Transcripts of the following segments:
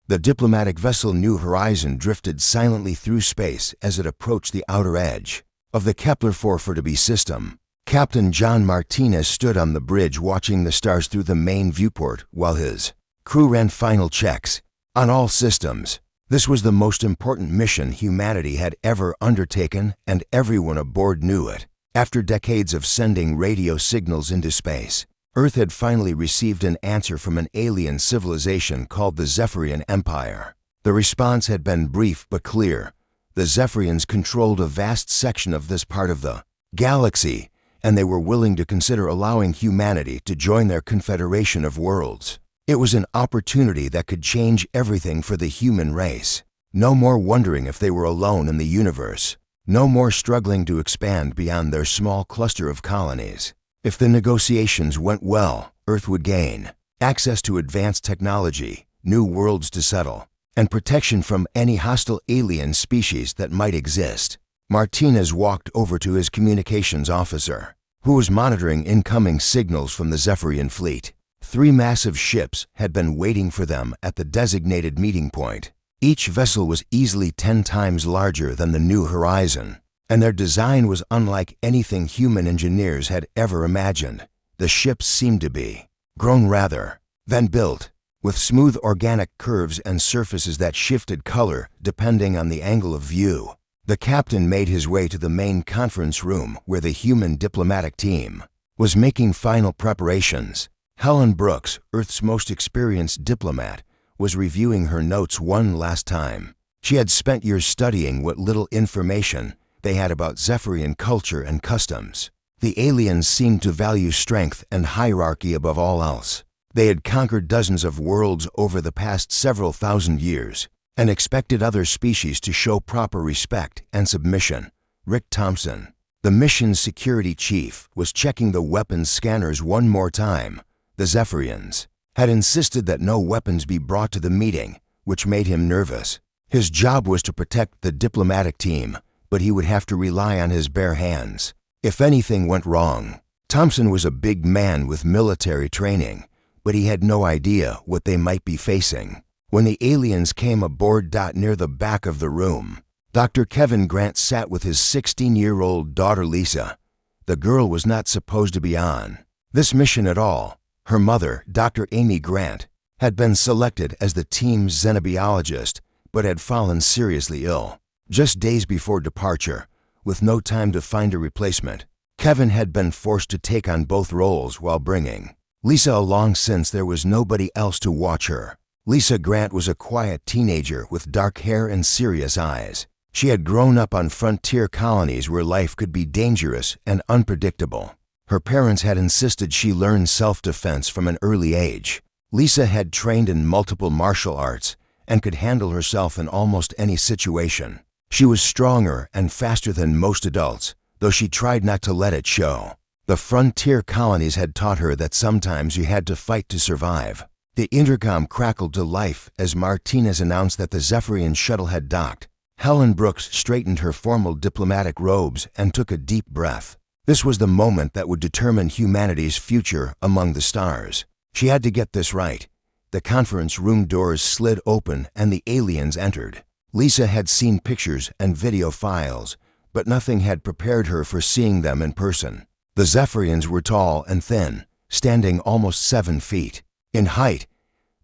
The diplomatic vessel New Horizon drifted silently through space as it approached the outer edge of the Kepler 440b system. Captain John Martinez stood on the bridge watching the stars through the main viewport while his crew ran final checks on all systems. This was the most important mission humanity had ever undertaken, and everyone aboard knew it. After decades of sending radio signals into space, Earth had finally received an answer from an alien civilization called the Zephyrian Empire. The response had been brief but clear. The Zephyrians controlled a vast section of this part of the galaxy, and they were willing to consider allowing humanity to join their confederation of worlds. It was an opportunity that could change everything for the human race. No more wondering if they were alone in the universe. No more struggling to expand beyond their small cluster of colonies. If the negotiations went well, Earth would gain access to advanced technology, new worlds to settle, and protection from any hostile alien species that might exist. Martinez walked over to his communications officer, who was monitoring incoming signals from the Zephyrian fleet. 3 massive ships had been waiting for them at the designated meeting point. Each vessel was easily 10 times larger than the New Horizon, and their design was unlike anything human engineers had ever imagined. The ships seemed to be grown rather than built, with smooth organic curves and surfaces that shifted color depending on the angle of view. The captain made his way to the main conference room where the human diplomatic team was making final preparations. Helen Brooks, Earth's most experienced diplomat, was reviewing her notes one last time. She had spent years studying what little information they had about Zephyrian culture and customs. The aliens seemed to value strength and hierarchy above all else. They had conquered dozens of worlds over the past several thousand years and expected other species to show proper respect and submission. Rick Thompson, the mission's security chief, was checking the weapons scanners one more time. The Zephyrians had insisted that no weapons be brought to the meeting, which made him nervous. His job was to protect the diplomatic team, but he would have to rely on his bare hands if anything went wrong. Thompson was a big man with military training, but he had no idea what they might be facing. When the aliens came aboard, near the back of the room, Dr. Kevin Grant sat with his 16-year-old daughter Lisa. The girl was not supposed to be on this mission at all. Her mother, Dr. Amy Grant, had been selected as the team's xenobiologist, but had fallen seriously ill just days before departure, with no time to find a replacement. Kevin had been forced to take on both roles while bringing Lisa along since there was nobody else to watch her. Lisa Grant was a quiet teenager with dark hair and serious eyes. She had grown up on frontier colonies where life could be dangerous and unpredictable. Her parents had insisted she learn self-defense from an early age. Lisa had trained in multiple martial arts and could handle herself in almost any situation. She was stronger and faster than most adults, though she tried not to let it show. The frontier colonies had taught her that sometimes you had to fight to survive. The intercom crackled to life as Martinez announced that the Zephyrian shuttle had docked. Helen Brooks straightened her formal diplomatic robes and took a deep breath. This was the moment that would determine humanity's future among the stars. She had to get this right. The conference room doors slid open and the aliens entered. Lisa had seen pictures and video files, but nothing had prepared her for seeing them in person. The Zephyrians were tall and thin, standing almost 7 feet. In height,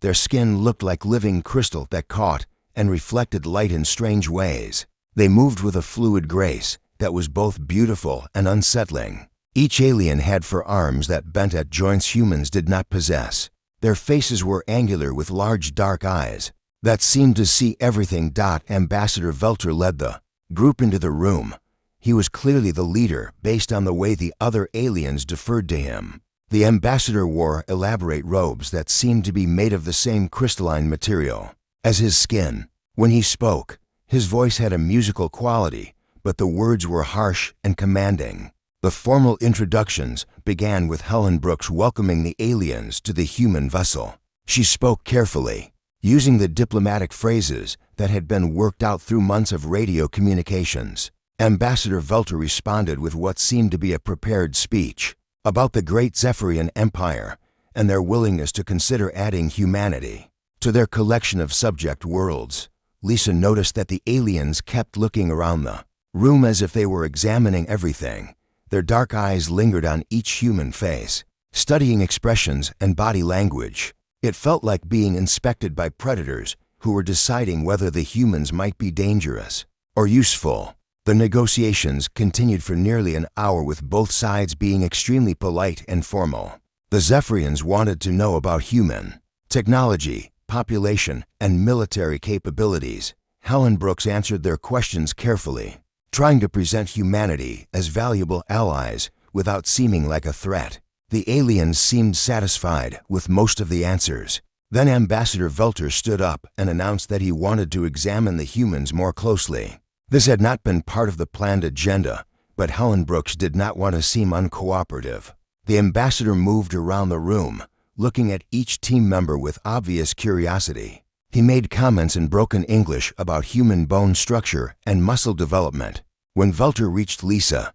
their skin looked like living crystal that caught and reflected light in strange ways. They moved with a fluid grace that was both beautiful and unsettling. Each alien had arms that bent at joints humans did not possess. Their faces were angular with large dark eyes that seemed to see everything. Ambassador Velter led the group into the room. He was clearly the leader based on the way the other aliens deferred to him. The ambassador wore elaborate robes that seemed to be made of the same crystalline material as his skin. When he spoke, his voice had a musical quality, but the words were harsh and commanding. The formal introductions began with Helen Brooks welcoming the aliens to the human vessel. She spoke carefully, using the diplomatic phrases that had been worked out through months of radio communications. Ambassador Velter responded with what seemed to be a prepared speech about the great Zephyrian Empire and their willingness to consider adding humanity to their collection of subject worlds. Lisa noticed that the aliens kept looking around the room as if they were examining everything. Their dark eyes lingered on each human face, studying expressions and body language. It felt like being inspected by predators who were deciding whether the humans might be dangerous or useful. The negotiations continued for nearly an hour, with both sides being extremely polite and formal. The Zephyrians wanted to know about human technology, population, and military capabilities. Helen Brooks answered their questions carefully, trying to present humanity as valuable allies without seeming like a threat. The aliens seemed satisfied with most of the answers. Then Ambassador Velter stood up and announced that he wanted to examine the humans more closely. This had not been part of the planned agenda, but Helen Brooks did not want to seem uncooperative. The ambassador moved around the room, looking at each team member with obvious curiosity. He made comments in broken English about human bone structure and muscle development. When Velter reached Lisa,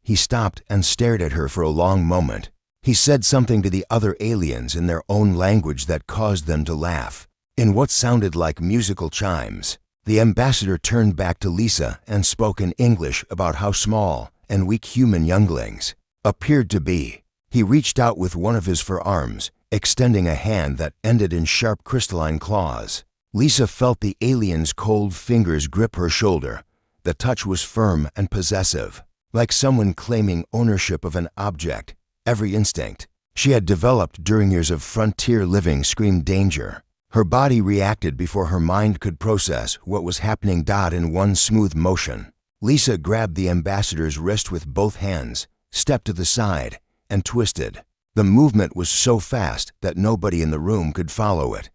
he stopped and stared at her for a long moment. He said something to the other aliens in their own language that caused them to laugh, in what sounded like musical chimes. The ambassador turned back to Lisa and spoke in English about how small and weak human younglings appeared to be. He reached out with one of his forearms, extending a hand that ended in sharp crystalline claws. Lisa felt the alien's cold fingers grip her shoulder. The touch was firm and possessive, like someone claiming ownership of an object. Every instinct she had developed during years of frontier living screamed danger. Her body reacted before her mind could process what was happening. In one smooth motion, Lisa grabbed the ambassador's wrist with both hands, stepped to the side, and twisted. The movement was so fast that nobody in the room could follow it.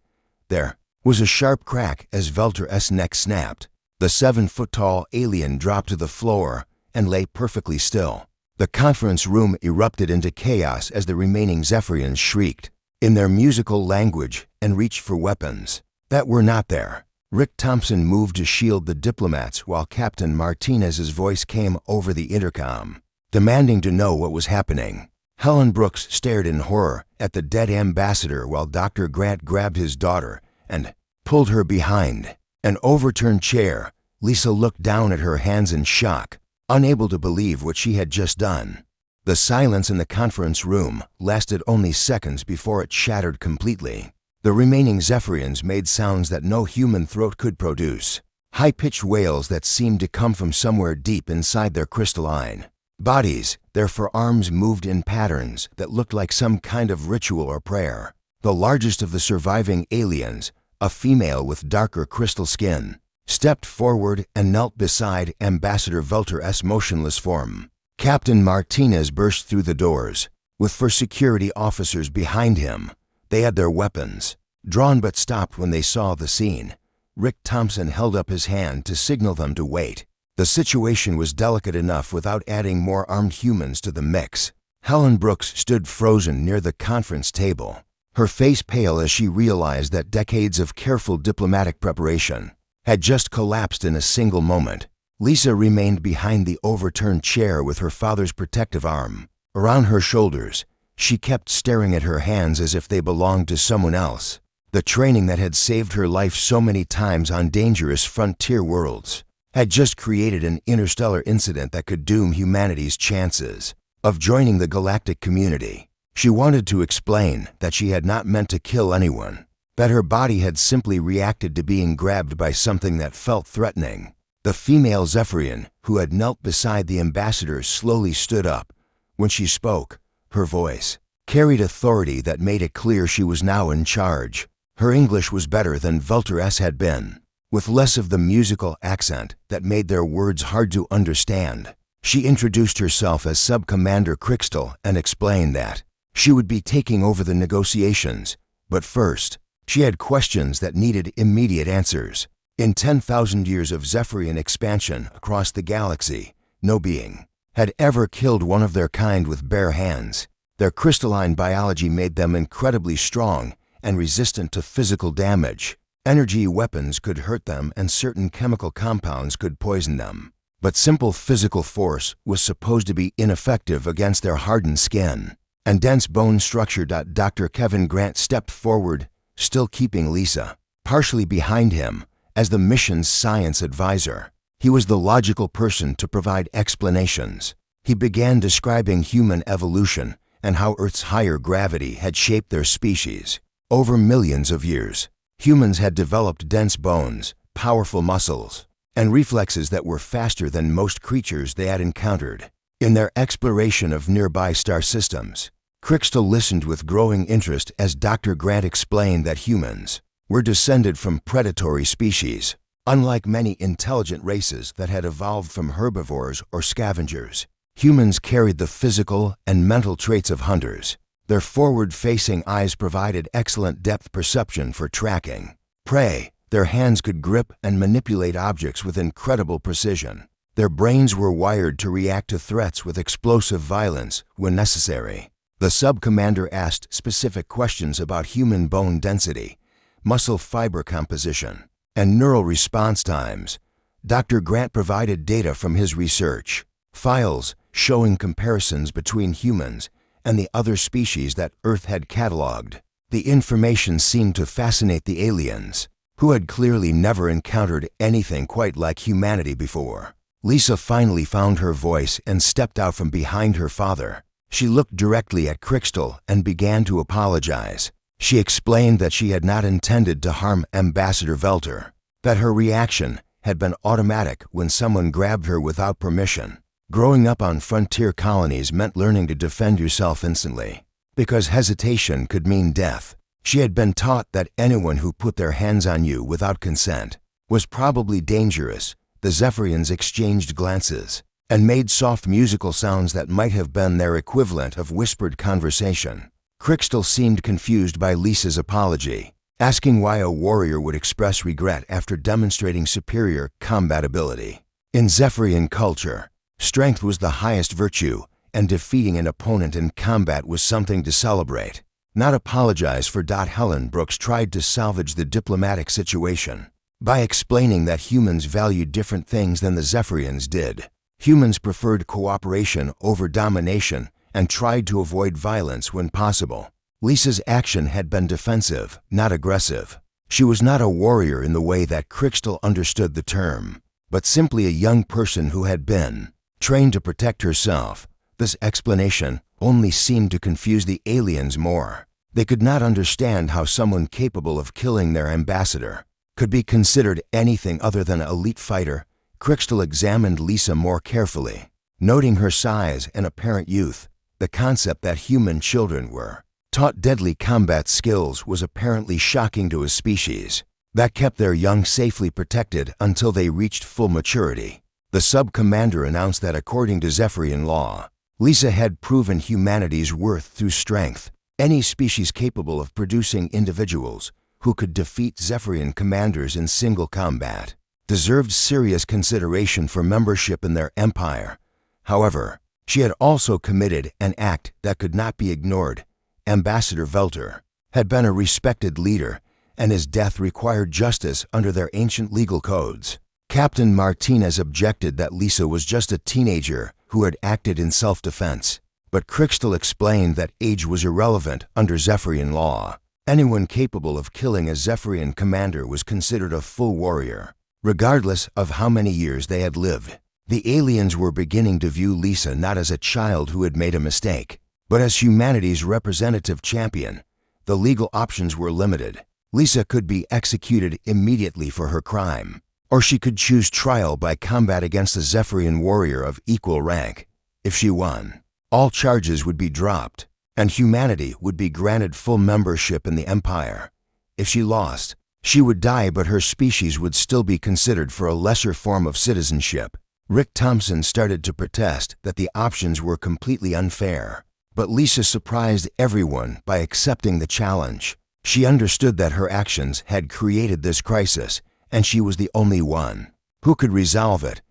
There was a sharp crack as Velter's neck snapped. The 7-foot-tall alien dropped to the floor and lay perfectly still. The conference room erupted into chaos as the remaining Zephyrians shrieked in their musical language and reached for weapons that were not there. Rick Thompson moved to shield the diplomats while Captain Martinez's voice came over the intercom, demanding to know what was happening. Helen Brooks stared in horror at the dead ambassador while Dr. Grant grabbed his daughter and pulled her behind an overturned chair. Lisa looked down at her hands in shock, unable to believe what she had just done. The silence in the conference room lasted only seconds before it shattered completely. The remaining Zephyrians made sounds that no human throat could produce, high-pitched wails that seemed to come from somewhere deep inside their crystalline bodies. Their forearms moved in patterns that looked like some kind of ritual or prayer. The largest of the surviving aliens, a female with darker crystal skin, stepped forward and knelt beside Ambassador Velter's motionless form. Captain Martinez burst through the doors, with 4 security officers behind him. They had their weapons drawn but stopped when they saw the scene. Rick Thompson held up his hand to signal them to wait. The situation was delicate enough without adding more armed humans to the mix. Helen Brooks stood frozen near the conference table, her face pale as she realized that decades of careful diplomatic preparation had just collapsed in a single moment. Lisa remained behind the overturned chair with her father's protective arm around her shoulders. She kept staring at her hands as if they belonged to someone else. The training that had saved her life so many times on dangerous frontier worlds had just created an interstellar incident that could doom humanity's chances of joining the galactic community. She wanted to explain that she had not meant to kill anyone, that her body had simply reacted to being grabbed by something that felt threatening. The female Zephyrian, who had knelt beside the ambassador, slowly stood up. When she spoke, her voice carried authority that made it clear she was now in charge. Her English was better than Velter's had been, with less of the musical accent that made their words hard to understand. She introduced herself as Sub-Commander Crystal and explained that she would be taking over the negotiations, but first, she had questions that needed immediate answers. In 10,000 years of Zephyrian expansion across the galaxy, no being had ever killed one of their kind with bare hands. Their crystalline biology made them incredibly strong and resistant to physical damage. Energy weapons could hurt them and certain chemical compounds could poison them. But simple physical force was supposed to be ineffective against their hardened skin and dense bone structure. Dr. Kevin Grant stepped forward, still keeping Lisa partially behind him as the mission's science advisor. He was the logical person to provide explanations. He began describing human evolution and how Earth's higher gravity had shaped their species. Over millions of years, humans had developed dense bones, powerful muscles, and reflexes that were faster than most creatures they had encountered. In their exploration of nearby star systems, Crystal listened with growing interest as Dr. Grant explained that humans were descended from predatory species. Unlike many intelligent races that had evolved from herbivores or scavengers, humans carried the physical and mental traits of hunters. Their forward-facing eyes provided excellent depth perception for tracking prey. Their hands could grip and manipulate objects with incredible precision. Their brains were wired to react to threats with explosive violence when necessary. The sub-commander asked specific questions about human bone density, muscle fiber composition, and neural response times. Dr. Grant provided data from his research files showing comparisons between humans and the other species that Earth had cataloged. The information seemed to fascinate the aliens, who had clearly never encountered anything quite like humanity before. Lisa finally found her voice and stepped out from behind her father. She looked directly at Crystal and began to apologize. She explained that she had not intended to harm Ambassador Velter, that her reaction had been automatic when someone grabbed her without permission. Growing up on frontier colonies meant learning to defend yourself instantly, because hesitation could mean death. She had been taught that anyone who put their hands on you without consent was probably dangerous. The Zephyrians exchanged glances and made soft musical sounds that might have been their equivalent of whispered conversation. Crystal seemed confused by Lisa's apology, asking why a warrior would express regret after demonstrating superior combat ability. In Zephyrian culture, strength was the highest virtue, and defeating an opponent in combat was something to celebrate, not apologize for. Helen Brooks tried to salvage the diplomatic situation by explaining that humans valued different things than the Zephyrians did. Humans preferred cooperation over domination and tried to avoid violence when possible. Lisa's action had been defensive, not aggressive. She was not a warrior in the way that Crystal understood the term, but simply a young person who had been trained to protect herself. This explanation only seemed to confuse the aliens more. They could not understand how someone capable of killing their ambassador could be considered anything other than an elite fighter. Crystal examined Lisa more carefully, noting her size and apparent youth. The concept that human children were taught deadly combat skills was apparently shocking to a species that kept their young safely protected until they reached full maturity. The sub-commander announced that according to Zephyrian law, Lisa had proven humanity's worth through strength. Any species capable of producing individuals who could defeat Zephyrian commanders in single combat deserved serious consideration for membership in their empire. However, she had also committed an act that could not be ignored. Ambassador Velter had been a respected leader, and his death required justice under their ancient legal codes. Captain Martinez objected that Lisa was just a teenager who had acted in self-defense, but Crystal explained that age was irrelevant under Zephyrian law. Anyone capable of killing a Zephyrian commander was considered a full warrior, regardless of how many years they had lived. The aliens were beginning to view Lisa not as a child who had made a mistake, but as humanity's representative champion. The legal options were limited. Lisa could be executed immediately for her crime, or she could choose trial by combat against a Zephyrian warrior of equal rank. If she won, all charges would be dropped, and humanity would be granted full membership in the Empire. If she lost, she would die, but her species would still be considered for a lesser form of citizenship. Rick Thompson started to protest that the options were completely unfair, but Lisa surprised everyone by accepting the challenge. She understood that her actions had created this crisis, and she was the only one who could resolve it.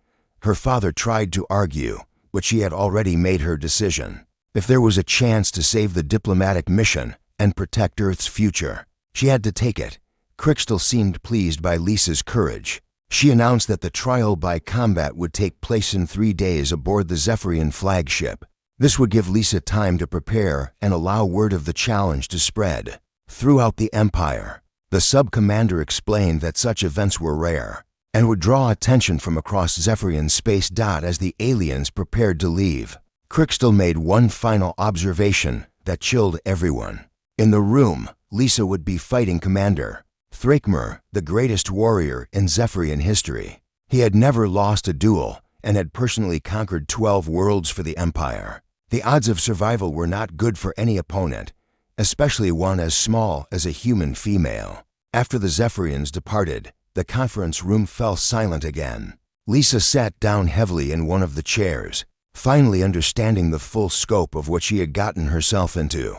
Her father tried to argue, but she had already made her decision. If there was a chance to save the diplomatic mission and protect Earth's future, she had to take it. Crystal seemed pleased by Lisa's courage. She announced that the trial by combat would take place in 3 days aboard the Zephyrian flagship. This would give Lisa time to prepare and allow word of the challenge to spread. throughout the Empire. The sub-commander explained that such events were rare and would draw attention from across Zephyrian space. As the aliens prepared to leave, Crystal made one final observation that chilled everyone. In the room, Lisa would be fighting Commander Thrakmer, the greatest warrior in Zephyrian history. He had never lost a duel and had personally conquered 12 worlds for the Empire. The odds of survival were not good for any opponent, especially one as small as a human female. After the Zephyrians departed, the conference room fell silent again. Lisa sat down heavily in one of the chairs, finally understanding the full scope of what she had gotten herself into.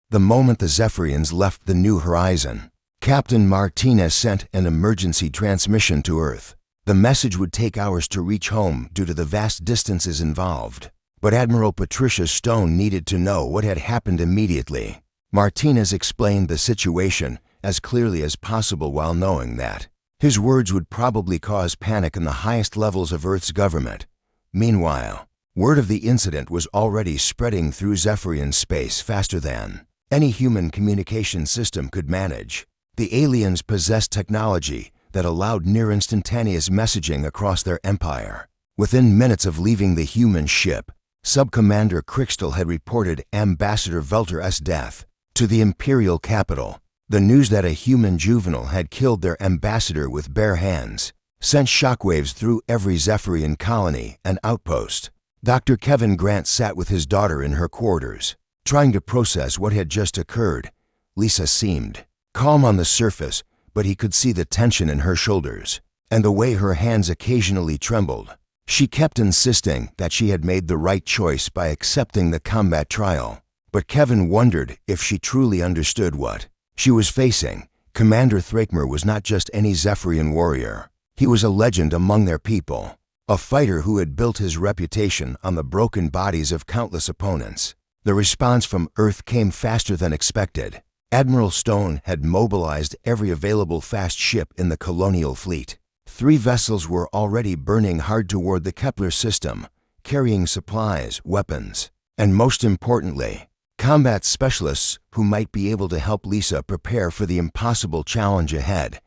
The moment the Zephyrians left the New Horizon, Captain Martinez sent an emergency transmission to Earth. The message would take hours to reach home due to the vast distances involved, but Admiral Patricia Stone needed to know what had happened immediately. Martinez explained the situation as clearly as possible while knowing that his words would probably cause panic in the highest levels of Earth's government. Meanwhile, word of the incident was already spreading through Zephyrian space faster than any human communication system could manage. The aliens possessed technology that allowed near-instantaneous messaging across their empire. Within minutes of leaving the human ship, Sub-Commander Crystal had reported Ambassador Velter's death to the Imperial capital. The news that a human juvenile had killed their ambassador with bare hands sent shockwaves through every Zephyrian colony and outpost. Dr. Kevin Grant sat with his daughter in her quarters, trying to process what had just occurred. Lisa seemed calm on the surface, but he could see the tension in her shoulders and the way her hands occasionally trembled. She kept insisting that she had made the right choice by accepting the combat trial, but Kevin wondered if she truly understood what she was facing. Commander Thrakmer was not just any Zephyrian warrior. He was a legend among their people, a fighter who had built his reputation on the broken bodies of countless opponents. The response from Earth came faster than expected. Admiral Stone had mobilized every available fast ship in the colonial fleet. 3 vessels were already burning hard toward the Kepler system, carrying supplies, weapons, and most importantly, combat specialists who might be able to help Lisa prepare for the impossible challenge ahead.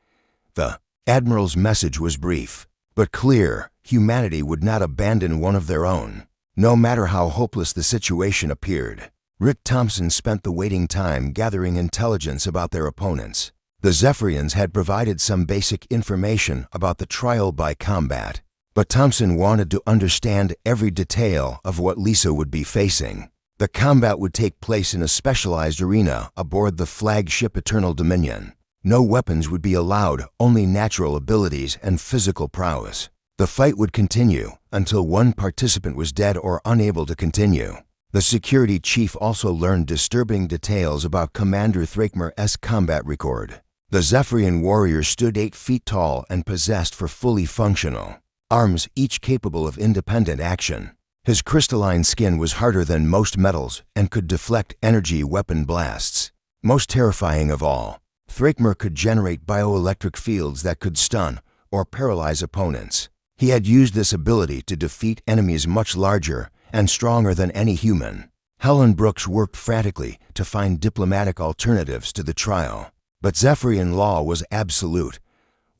The Admiral's message was brief, but clear. Humanity would not abandon one of their own, no matter how hopeless the situation appeared. Rick Thompson spent the waiting time gathering intelligence about their opponents. The Zephyrians had provided some basic information about the trial by combat, but Thompson wanted to understand every detail of what Lisa would be facing. The combat would take place in a specialized arena aboard the flagship Eternal Dominion. No weapons would be allowed, only natural abilities and physical prowess. The fight would continue until one participant was dead or unable to continue. The security chief also learned disturbing details about Commander Thrakmer's combat record. The Zephyrian warrior stood 8 feet tall and possessed for fully functional arms, each capable of independent action. His crystalline skin was harder than most metals and could deflect energy weapon blasts. Most terrifying of all, Thrakmer could generate bioelectric fields that could stun or paralyze opponents. He had used this ability to defeat enemies much larger and stronger than any human. Helen Brooks worked frantically to find diplomatic alternatives to the trial, but Zephyrian law was absolute.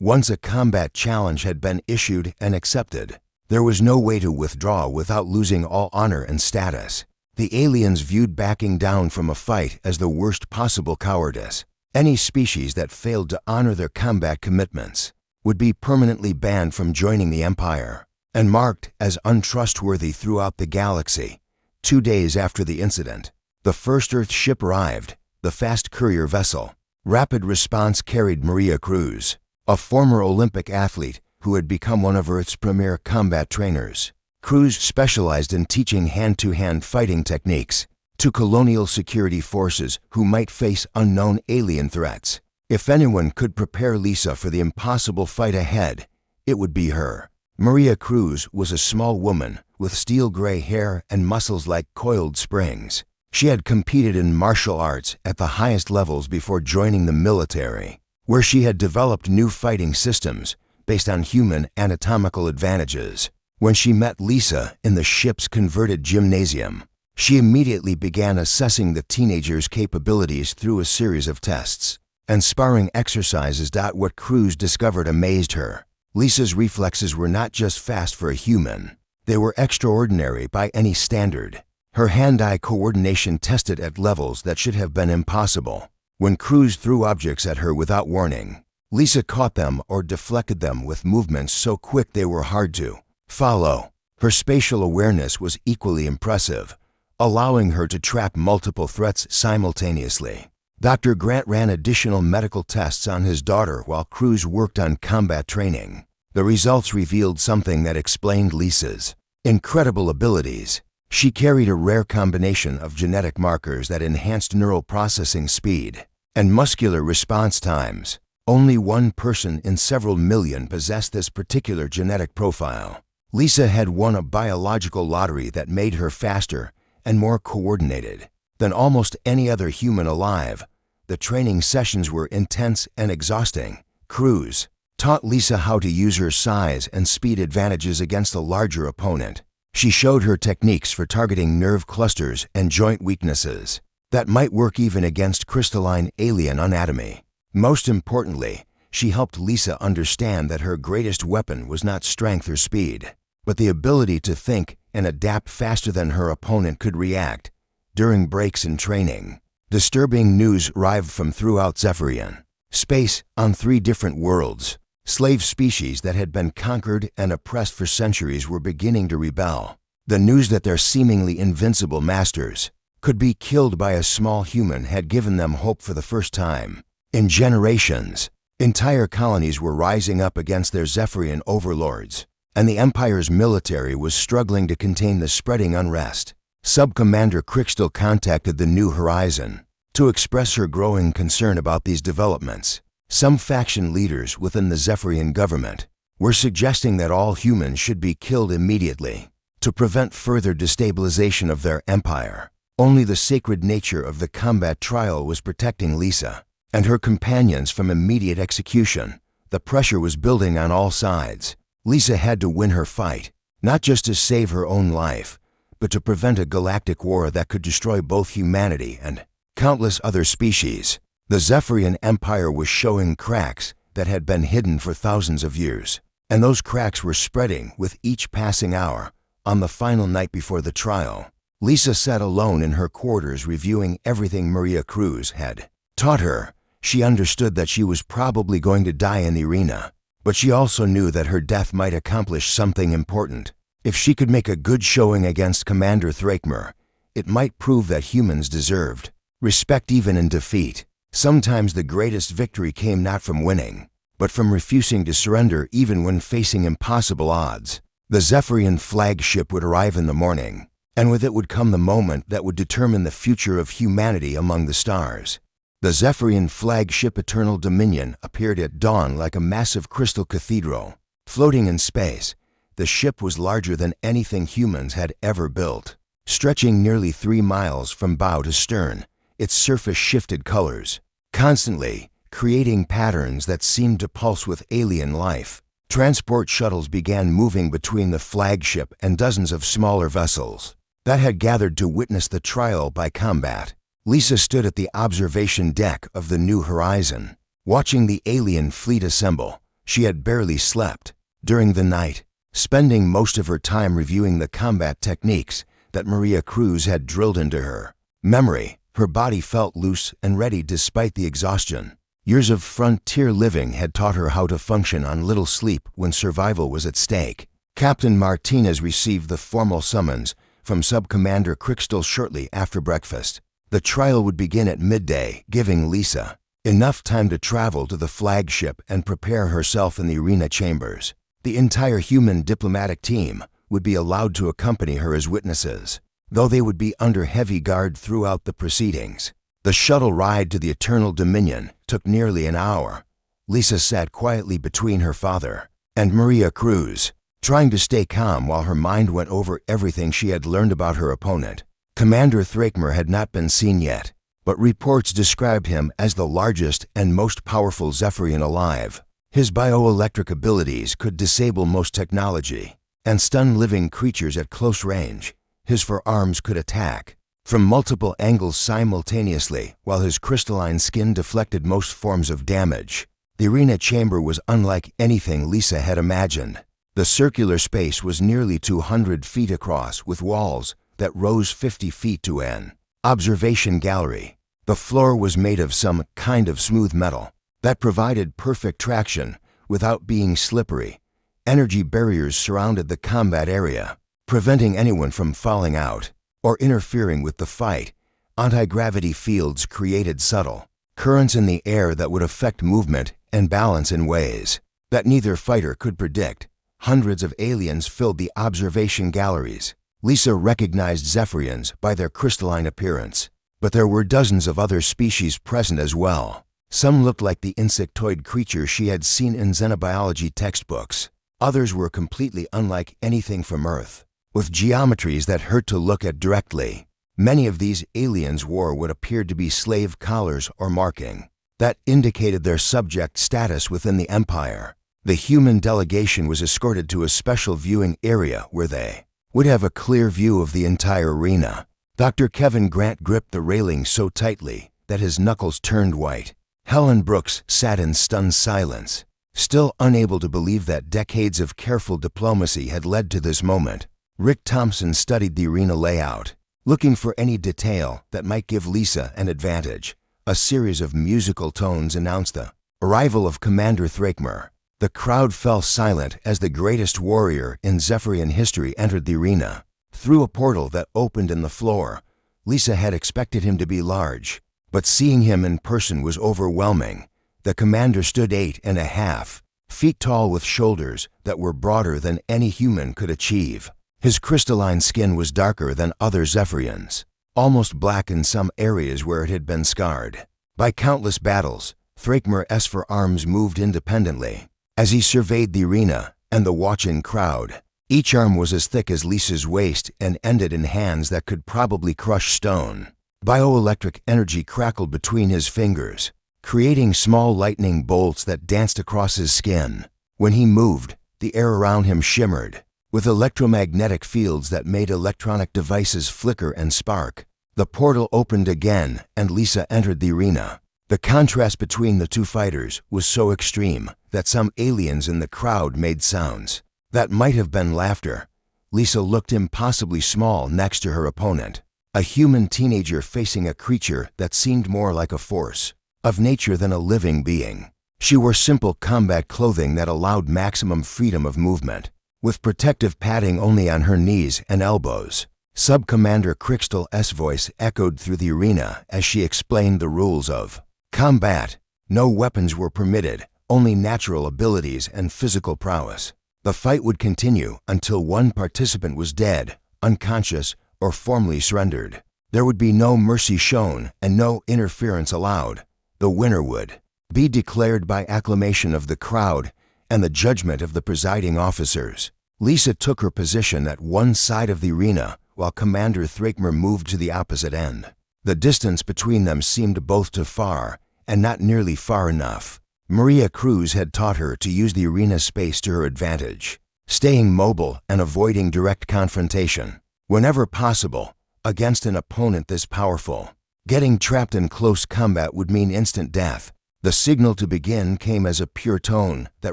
Once a combat challenge had been issued and accepted, there was no way to withdraw without losing all honor and status. The aliens viewed backing down from a fight as the worst possible cowardice. Any species that failed to honor their combat commitments would be permanently banned from joining the Empire and marked as untrustworthy throughout the galaxy. 2 days after the incident, the first Earth ship arrived, the fast courier vessel. Rapid Response carried Maria Cruz, a former Olympic athlete who had become one of Earth's premier combat trainers. Cruz specialized in teaching hand-to-hand fighting techniques to colonial security forces who might face unknown alien threats. If anyone could prepare Lisa for the impossible fight ahead, it would be her. Maria Cruz was a small woman with steel-gray hair and muscles like coiled springs. She had competed in martial arts at the highest levels before joining the military, where she had developed new fighting systems based on human anatomical advantages. When she met Lisa in the ship's converted gymnasium, She immediately began assessing the teenager's capabilities through a series of tests and sparring exercises. What Cruz discovered amazed her. Lisa's reflexes were not just fast for a human. They were extraordinary by any standard. Her hand-eye coordination tested at levels that should have been impossible. When Cruz threw objects at her without warning, Lisa caught them or deflected them with movements so quick they were hard to follow. Her spatial awareness was equally impressive, allowing her to trap multiple threats simultaneously. Dr. Grant ran additional medical tests on his daughter while Cruz worked on combat training. The results revealed something that explained Lisa's incredible abilities. She carried a rare combination of genetic markers that enhanced neural processing speed and muscular response times. Only one person in several million possessed this particular genetic profile. Lisa had won a biological lottery that made her faster and more coordinated than almost any other human alive. The training sessions were intense and exhausting. Cruz taught Lisa how to use her size and speed advantages against a larger opponent. She showed her techniques for targeting nerve clusters and joint weaknesses that might work even against crystalline alien anatomy. Most importantly, she helped Lisa understand that her greatest weapon was not strength or speed, but the ability to think and adapt faster than her opponent could react. During breaks in training, disturbing news arrived from throughout Zephyrian space. On 3 different worlds, slave species that had been conquered and oppressed for centuries were beginning to rebel. The news that their seemingly invincible masters could be killed by a small human had given them hope for the first time in generations. Entire colonies were rising up against their Zephyrian overlords, and the Empire's military was struggling to contain the spreading unrest. Sub-Commander Crystal contacted the New Horizon to express her growing concern about these developments. Some faction leaders within the Zephyrian government were suggesting that all humans should be killed immediately to prevent further destabilization of their empire. Only the sacred nature of the combat trial was protecting Lisa and her companions from immediate execution. The pressure was building on all sides. Lisa had to win her fight, not just to save her own life, but to prevent a galactic war that could destroy both humanity and countless other species. The Zephyrian Empire was showing cracks that had been hidden for thousands of years, and those cracks were spreading with each passing hour. On the final night before the trial, Lisa sat alone in her quarters reviewing everything Maria Cruz had taught her. She understood that she was probably going to die in the arena, but she also knew that her death might accomplish something important. If she could make a good showing against Commander Thrakmer, it might prove that humans deserved respect even in defeat. Sometimes the greatest victory came not from winning, but from refusing to surrender even when facing impossible odds. The Zephyrian flagship would arrive in the morning, and with it would come the moment that would determine the future of humanity among the stars. The Zephyrian flagship Eternal Dominion appeared at dawn like a massive crystal cathedral. Floating in space, the ship was larger than anything humans had ever built. Stretching nearly 3 miles from bow to stern, its surface shifted colors, constantly creating patterns that seemed to pulse with alien life. Transport shuttles began moving between the flagship and dozens of smaller vessels that had gathered to witness the trial by combat. Lisa stood at the observation deck of the New Horizon, watching the alien fleet assemble. She had barely slept during the night, spending most of her time reviewing the combat techniques that Maria Cruz had drilled into her memory. Her body felt loose and ready despite the exhaustion. Years of frontier living had taught her how to function on little sleep when survival was at stake. Captain Martinez received the formal summons from Sub-Commander Crystal shortly after breakfast. The trial would begin at midday, giving Lisa enough time to travel to the flagship and prepare herself in the arena chambers. The entire human diplomatic team would be allowed to accompany her as witnesses, though they would be under heavy guard throughout the proceedings. The shuttle ride to the Eternal Dominion took nearly an hour. Lisa sat quietly between her father and Maria Cruz, trying to stay calm while her mind went over everything she had learned about her opponent. Commander Thrakmer had not been seen yet, but reports described him as the largest and most powerful Zephyrian alive. His bioelectric abilities could disable most technology and stun living creatures at close range. his forearms could attack from multiple angles simultaneously, while his crystalline skin deflected most forms of damage. The arena chamber was unlike anything Lisa had imagined. The circular space was nearly 200 feet across, with walls that rose 50 feet to an observation gallery. The floor was made of some kind of smooth metal that provided perfect traction without being slippery. Energy barriers surrounded the combat area, preventing anyone from falling out or interfering with the fight. Anti-gravity fields created subtle currents in the air that would affect movement and balance in ways that neither fighter could predict. Hundreds of aliens filled the observation galleries. Lisa recognized Zephyrians by their crystalline appearance, but there were dozens of other species present as well. Some looked like the insectoid creatures she had seen in xenobiology textbooks. Others were completely unlike anything from Earth, with geometries that hurt to look at directly. Many of these aliens wore what appeared to be slave collars or marking that indicated their subject status within the Empire. The human delegation was escorted to a special viewing area where they would have a clear view of the entire arena. Dr. Kevin Grant gripped the railing so tightly that his knuckles turned white. Helen Brooks sat in stunned silence, still unable to believe that decades of careful diplomacy had led to this moment. Rick Thompson studied the arena layout, looking for any detail that might give Lisa an advantage. A series of musical tones announced the arrival of Commander Thrakmer. The crowd fell silent as the greatest warrior in Zephyrian history entered the arena. Through a portal that opened in the floor, Lisa had expected him to be large, but seeing him in person was overwhelming. The commander stood 8.5 feet tall with shoulders that were broader than any human could achieve. His crystalline skin was darker than other Zephyrians, almost black in some areas where it had been scarred by countless battles. Thrakmer's forearms moved independently as he surveyed the arena and the watching crowd. Each arm was as thick as Lisa's waist and ended in hands that could probably crush stone. Bioelectric energy crackled between his fingers, creating small lightning bolts that danced across his skin. When he moved, the air around him shimmered with electromagnetic fields that made electronic devices flicker and spark. The portal opened again and Lisa entered the arena. The contrast between the two fighters was so extreme that some aliens in the crowd made sounds that might have been laughter. Lisa looked impossibly small next to her opponent, a human teenager facing a creature that seemed more like a force of nature than a living being. She wore simple combat clothing that allowed maximum freedom of movement, with protective padding only on her knees and elbows. Sub-Commander Crystal's voice echoed through the arena as she explained the rules of combat. No weapons were permitted, only natural abilities and physical prowess. The fight would continue until one participant was dead, unconscious, or formally surrendered. There would be no mercy shown and no interference allowed. The winner would be declared by acclamation of the crowd and the judgment of the presiding officers. Lisa took her position at one side of the arena while Commander Thrakmer moved to the opposite end. The distance between them seemed both too far and not nearly far enough. Maria Cruz had taught her to use the arena space to her advantage, staying mobile and avoiding direct confrontation whenever possible against an opponent this powerful. Getting trapped in close combat would mean instant death. The signal to begin came as a pure tone that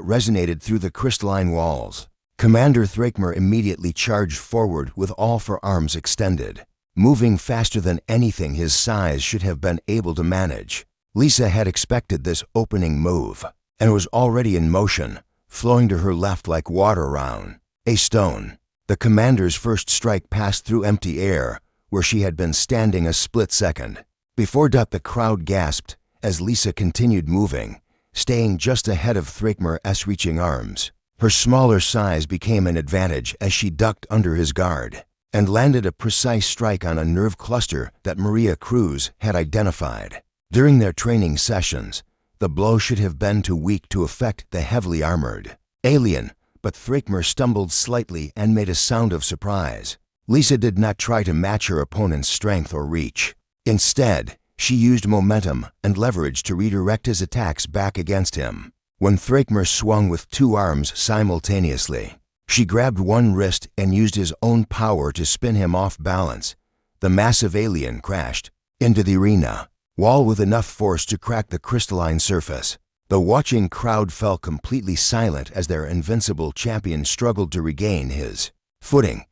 resonated through the crystalline walls. Commander Thrakmer immediately charged forward with all forearms extended, moving faster than anything his size should have been able to manage. Lisa had expected this opening move and was already in motion, flowing to her left like water around a stone. The commander's first strike passed through empty air where she had been standing a split second. Before that, the crowd gasped as Lisa continued moving, staying just ahead of Thrakmer's reaching arms. Her smaller size became an advantage as she ducked under his guard and landed a precise strike on a nerve cluster that Maria Cruz had identified. During their training sessions, the blow should have been too weak to affect the heavily armored alien, but Thrakmer stumbled slightly and made a sound of surprise. Lisa did not try to match her opponent's strength or reach. Instead, she used momentum and leverage to redirect his attacks back against him. When Thrakmer swung with two arms simultaneously, She grabbed one wrist and used his own power to spin him off balance. The massive alien crashed into the arena wall with enough force to crack the crystalline surface. The watching crowd fell completely silent as their invincible champion struggled to regain his footing.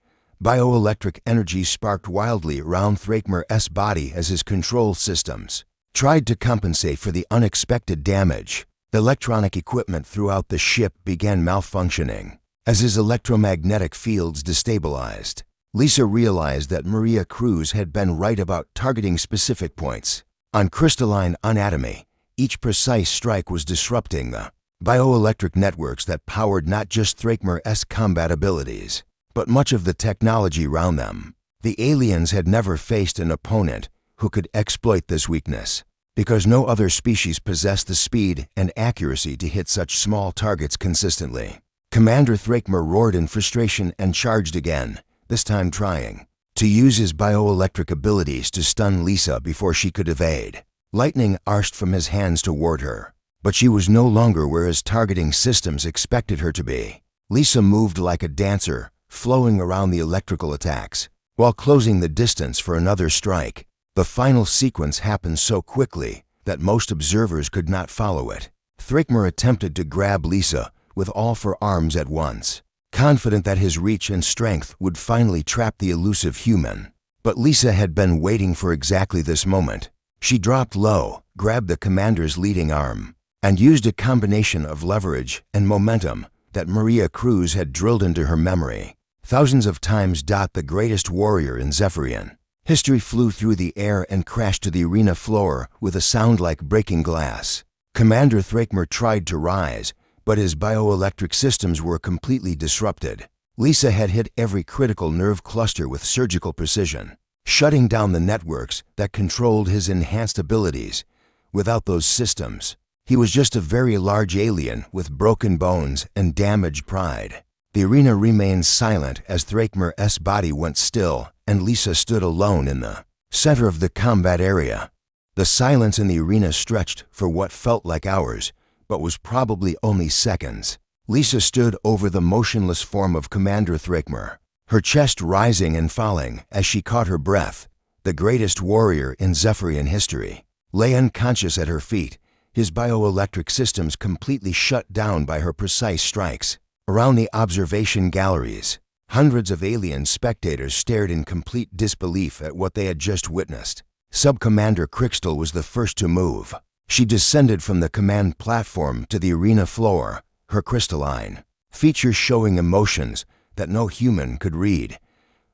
Bioelectric energy sparked wildly around Thrakmer's body as his control systems tried to compensate for the unexpected damage. The electronic equipment throughout the ship began malfunctioning as his electromagnetic fields destabilized. Lisa realized that Maria Cruz had been right about targeting specific points on crystalline anatomy. Each precise strike was disrupting the bioelectric networks that powered not just Thrakmer's combat abilities, but much of the technology around them. The aliens had never faced an opponent who could exploit this weakness, because no other species possessed the speed and accuracy to hit such small targets consistently. Commander Thrakmer roared in frustration and charged again, this time trying to use his bioelectric abilities to stun Lisa before she could evade. Lightning arced from his hands toward her, but she was no longer where his targeting systems expected her to be. Lisa moved like a dancer, flowing around the electrical attacks, while closing the distance for another strike. The final sequence happened so quickly that most observers could not follow it. Thrakmer attempted to grab Lisa with all four arms at once, confident that his reach and strength would finally trap the elusive human. But Lisa had been waiting for exactly this moment. She dropped low, grabbed the commander's leading arm, and used a combination of leverage and momentum that Maria Cruz had drilled into her memory thousands of times. The greatest warrior in Zephyrian history flew through the air and crashed to the arena floor with a sound like breaking glass. Commander Thrakmer tried to rise, but his bioelectric systems were completely disrupted. Lisa had hit every critical nerve cluster with surgical precision, shutting down the networks that controlled his enhanced abilities. Without those systems, he was just a very large alien with broken bones and damaged pride. The arena remained silent as Thrakmer's body went still and Lisa stood alone in the center of the combat area. The silence in the arena stretched for what felt like hours, but was probably only seconds. Lisa stood over the motionless form of Commander Thrakmer, her chest rising and falling as she caught her breath. The greatest warrior in Zephyrian history lay unconscious at her feet, his bioelectric systems completely shut down by her precise strikes. Around the observation galleries, hundreds of alien spectators stared in complete disbelief at what they had just witnessed. Sub-Commander Crystal was the first to move. She descended from the command platform to the arena floor, her crystalline features showing emotions that no human could read.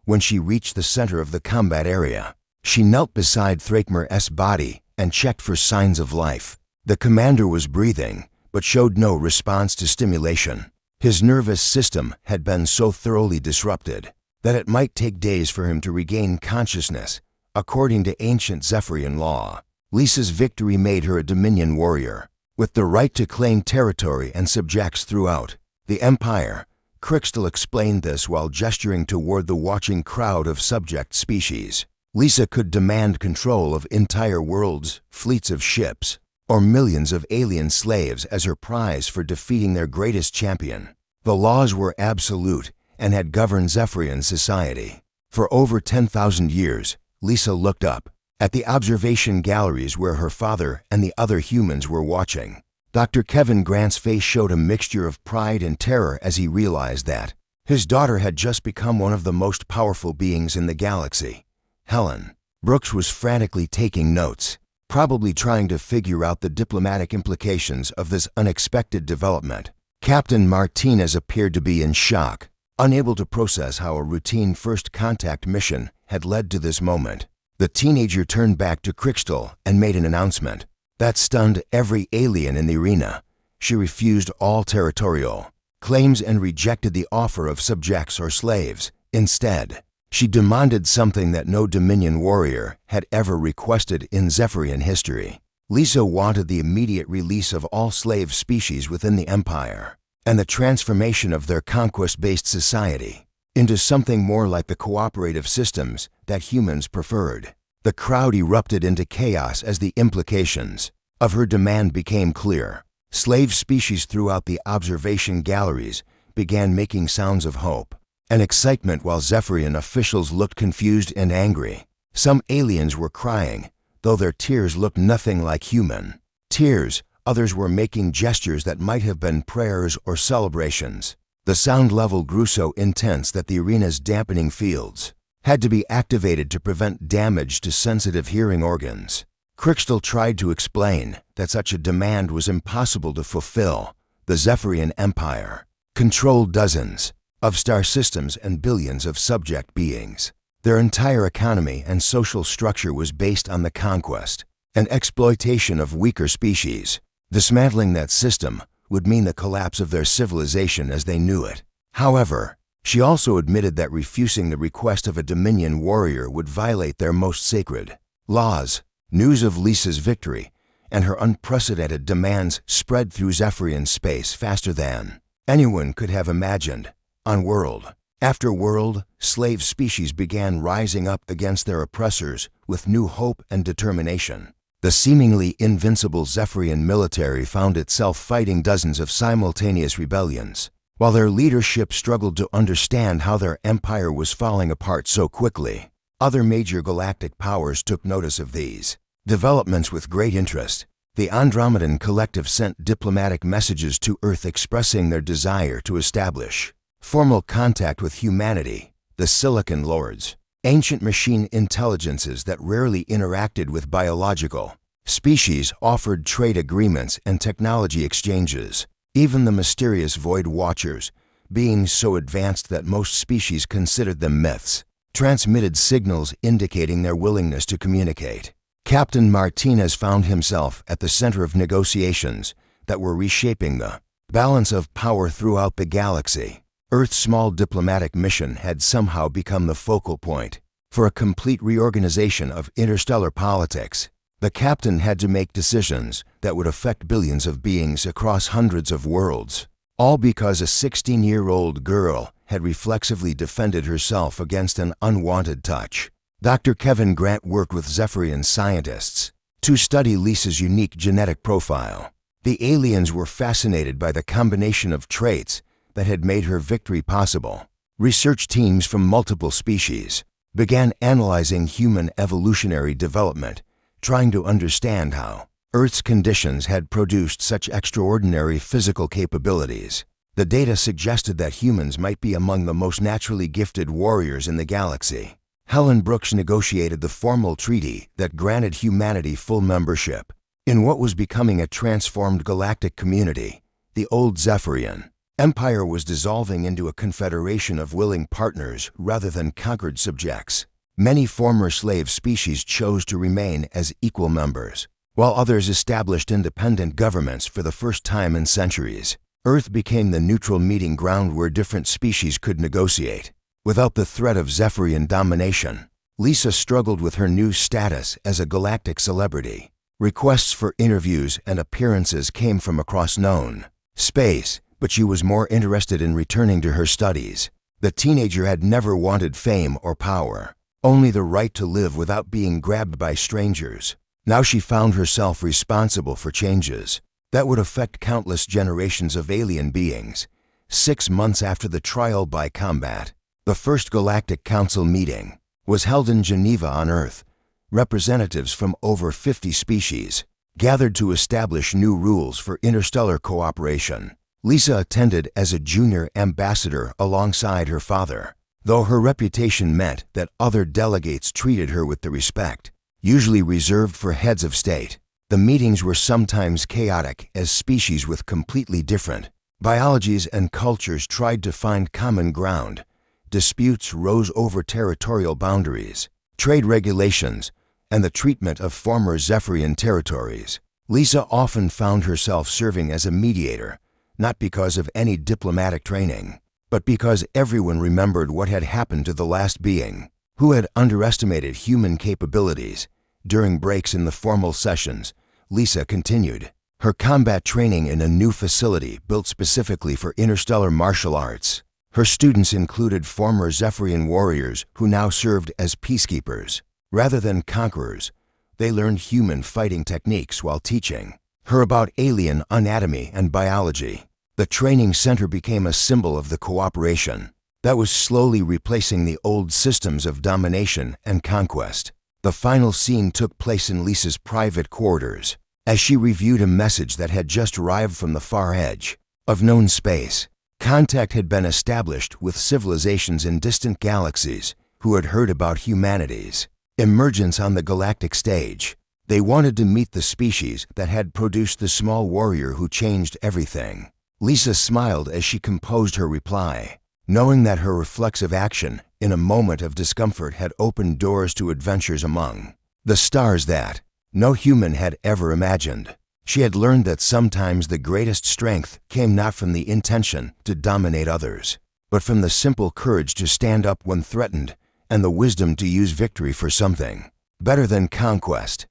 When she reached the center of the combat area, she knelt beside Thrakmer's body and checked for signs of life. The commander was breathing, but showed no response to stimulation. His nervous system had been so thoroughly disrupted that it might take days for him to regain consciousness, according to ancient Zephyrian law. Lisa's victory made her a Dominion warrior, with the right to claim territory and subjects throughout the Empire. Crystal explained this while gesturing toward the watching crowd of subject species. Lisa could demand control of entire worlds, fleets of ships, or millions of alien slaves as her prize for defeating their greatest champion. The laws were absolute and had governed Zephyrian society. For over 10,000 years, Lisa looked up at the observation galleries where her father and the other humans were watching. Dr. Kevin Grant's face showed a mixture of pride and terror as he realized that his daughter had just become one of the most powerful beings in the galaxy. Helen Brooks was frantically taking notes, probably trying to figure out the diplomatic implications of this unexpected development. Captain Martinez appeared to be in shock, unable to process how a routine first contact mission had led to this moment. The teenager turned back to Crystal and made an announcement that stunned every alien in the arena. She refused all territorial claims and rejected the offer of subjects or slaves. Instead, she demanded something that no Dominion warrior had ever requested in Zephyrian history. Lisa wanted the immediate release of all slave species within the Empire, and the transformation of their conquest-based society into something more like the cooperative systems that humans preferred. The crowd erupted into chaos as the implications of her demand became clear. Slave species throughout the observation galleries began making sounds of hope and excitement while Zephyrian officials looked confused and angry. Some aliens were crying, though their tears looked nothing like human tears. Others were making gestures that might have been prayers or celebrations. The sound level grew so intense that the arena's dampening fields had to be activated to prevent damage to sensitive hearing organs. Crystal tried to explain that such a demand was impossible to fulfill. The Zephyrian Empire controlled dozens of star systems and billions of subject beings. Their entire economy and social structure was based on the conquest and exploitation of weaker species. Dismantling that system would mean the collapse of their civilization as they knew it. However, she also admitted that refusing the request of a Dominion warrior would violate their most sacred laws. News of Lisa's victory and her unprecedented demands spread through Zephyrian space faster than anyone could have imagined. On world after world, slave species began rising up against their oppressors with new hope and determination. The seemingly invincible Zephyrian military found itself fighting dozens of simultaneous rebellions, while their leadership struggled to understand how their empire was falling apart so quickly. Other major galactic powers took notice of these developments with great interest. The Andromedan Collective sent diplomatic messages to Earth expressing their desire to establish formal contact with humanity. The Silicon Lords, ancient machine intelligences that rarely interacted with biological species, offered trade agreements and technology exchanges. Even the mysterious Void Watchers, beings so advanced that most species considered them myths, transmitted signals indicating their willingness to communicate. Captain Martinez found himself at the center of negotiations that were reshaping the balance of power throughout the galaxy. Earth's small diplomatic mission had somehow become the focal point for a complete reorganization of interstellar politics. The captain had to make decisions that would affect billions of beings across hundreds of worlds, all because a 16-year-old girl had reflexively defended herself against an unwanted touch. Dr. Kevin Grant worked with Zephyrian scientists to study Lisa's unique genetic profile. The aliens were fascinated by the combination of traits that had made her victory possible. Research teams from multiple species began analyzing human evolutionary development, trying to understand how Earth's conditions had produced such extraordinary physical capabilities. The data suggested that humans might be among the most naturally gifted warriors in the galaxy. Helen Brooks negotiated the formal treaty that granted humanity full membership in what was becoming a transformed galactic community. The old Zephyrian Empire was dissolving into a confederation of willing partners rather than conquered subjects. Many former slave species chose to remain as equal members, while others established independent governments for the first time in centuries. Earth became the neutral meeting ground where different species could negotiate without the threat of Zephyrian domination. Lisa struggled with her new status as a galactic celebrity. Requests for interviews and appearances came from across known space, but she was more interested in returning to her studies. The teenager had never wanted fame or power, only the right to live without being grabbed by strangers. Now she found herself responsible for changes that would affect countless generations of alien beings. 6 months after the trial by combat, the first Galactic Council meeting was held in Geneva on Earth. Representatives from over 50 species gathered to establish new rules for interstellar cooperation. Lisa attended as a junior ambassador alongside her father, though her reputation meant that other delegates treated her with the respect usually reserved for heads of state. The meetings were sometimes chaotic as species with completely different biologies and cultures tried to find common ground. Disputes rose over territorial boundaries, trade regulations, and the treatment of former Zephyrian territories. Lisa often found herself serving as a mediator, not because of any diplomatic training, but because everyone remembered what had happened to the last being, who had underestimated human capabilities. During breaks in the formal sessions, Lisa continued her combat training in a new facility built specifically for interstellar martial arts. Her students included former Zephyrian warriors who now served as peacekeepers. Rather than conquerors, they learned human fighting techniques while teaching her about alien anatomy and biology. The training center became a symbol of the cooperation that was slowly replacing the old systems of domination and conquest. The final scene took place in Lisa's private quarters as she reviewed a message that had just arrived from the far edge of known space. Contact had been established with civilizations in distant galaxies who had heard about humanity's emergence on the galactic stage. They wanted to meet the species that had produced the small warrior who changed everything. Lisa smiled as she composed her reply, knowing that her reflexive action in a moment of discomfort had opened doors to adventures among the stars that no human had ever imagined. She had learned that sometimes the greatest strength came not from the intention to dominate others, but from the simple courage to stand up when threatened and the wisdom to use victory for something better than conquest.